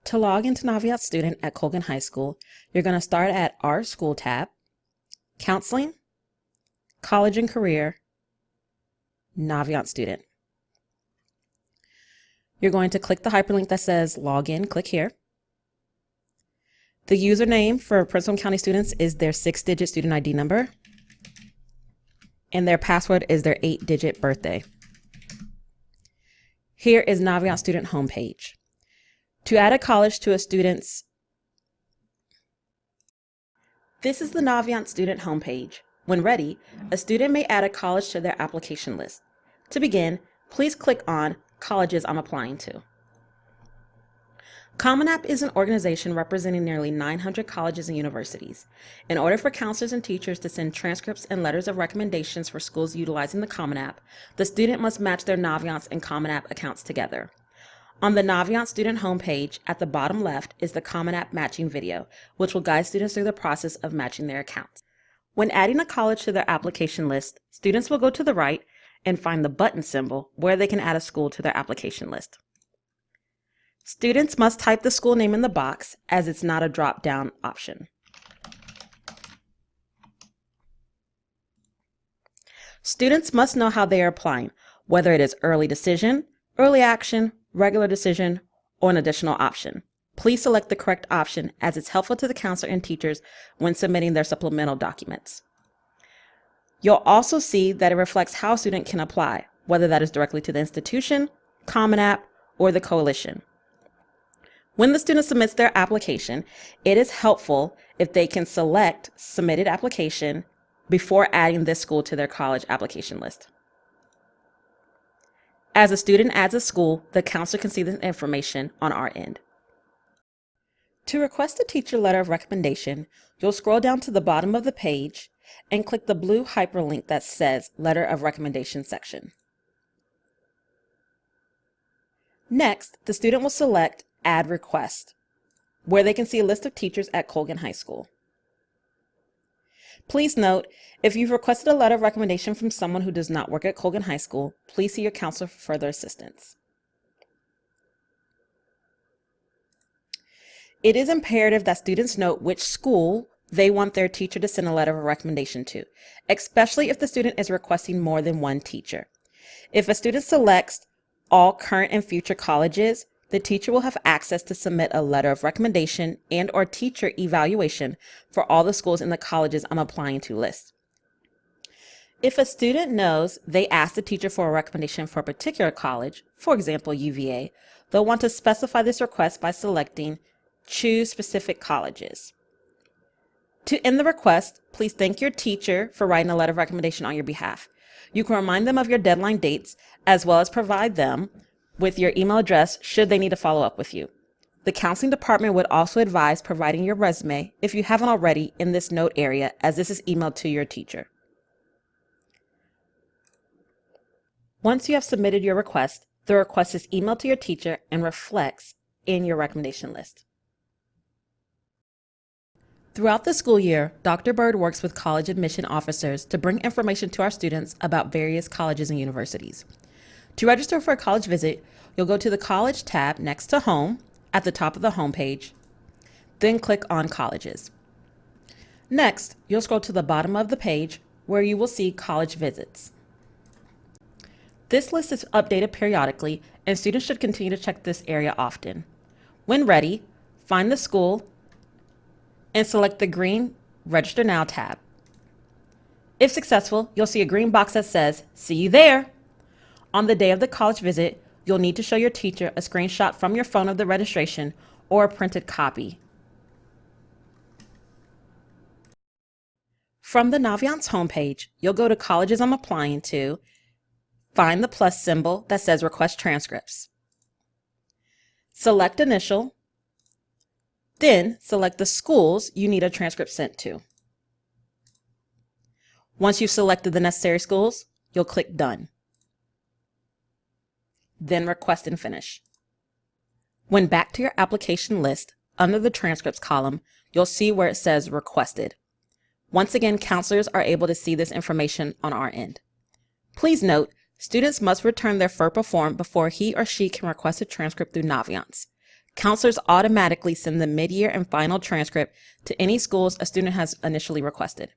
To log into Naviance Student at Colgan High School, you're going to start at Our School tab, Counseling, College and Career, Naviance Student. You're going to click the hyperlink that says Login, click here. The username for Prince William County students is their 6-digit student ID number, and their password is their 8-digit birthday. Here is Naviance Student homepage. To add a college to a student's, this is the Naviance Student homepage. When ready, a student may add a college to their application list. To begin, please click on Colleges I'm Applying to. Common App is an organization representing nearly 900 colleges and universities. In order for counselors and teachers to send transcripts and letters of recommendations for schools utilizing the Common App, the student must match their Naviance and Common App accounts together. On the Naviance Student homepage, at the bottom left is the Common App matching video, which will guide students through the process of matching their accounts. When adding a college to their application list, students will go to the right and find the button symbol where they can add a school to their application list. Students must type the school name in the box, as it's not a drop-down option. Students must know how they are applying, whether it is early decision, early action, regular decision, or an additional option. Please select the correct option, as it's helpful to the counselor and teachers when submitting their supplemental documents. You'll also see that it reflects how a student can apply, whether that is directly to the institution, Common App, or the coalition. When the student submits their application, it is helpful if they can select Submitted Application before adding this school to their college application list. As a student adds a school, the counselor can see this information on our end. To request a teacher letter of recommendation, you'll scroll down to the bottom of the page and click the blue hyperlink that says Letter of Recommendation section. Next, the student will select Add Request, where they can see a list of teachers at Colgan High School. Please note, if you've requested a letter of recommendation from someone who does not work at Colgan High School, please see your counselor for further assistance. It is imperative that students note which school they want their teacher to send a letter of recommendation to, especially if the student is requesting more than one teacher. If a student selects all current and future colleges, the teacher will have access to submit a letter of recommendation and/or teacher evaluation for all the schools in the colleges I'm applying to list. If a student knows they asked the teacher for a recommendation for a particular college, for example UVA, they'll want to specify this request by selecting Choose Specific Colleges. To end the request, please thank your teacher for writing a letter of recommendation on your behalf. You can remind them of your deadline dates, as well as provide them with your email address should they need to follow up with you. The counseling department would also advise providing your resume, if you haven't already, in this note area, as this is emailed to your teacher. Once you have submitted your request, the request is emailed to your teacher and reflects in your recommendation list. Throughout the school year, Dr. Bird works with college admission officers to bring information to our students about various colleges and universities. To register for a college visit, you'll go to the College tab next to Home at the top of the home page, then click on Colleges. Next, you'll scroll to the bottom of the page where you will see College Visits. This list is updated periodically, and students should continue to check this area often. When ready, find the school and select the green Register Now tab. If successful, you'll see a green box that says, "See you there." On the day of the college visit, you'll need to show your teacher a screenshot from your phone of the registration or a printed copy. From the Naviance homepage, you'll go to Colleges I'm Applying to, find the plus symbol that says Request Transcripts. Select Initial, then select the schools you need a transcript sent to. Once you've selected the necessary schools, you'll click Done. Then Request and Finish. When back to your application list, under the Transcripts column, you'll see where it says Requested. Once again, counselors are able to see this information on our end. Please note, students must return their FERPA form before he or she can request a transcript through Naviance. Counselors automatically send the mid-year and final transcript to any schools a student has initially requested.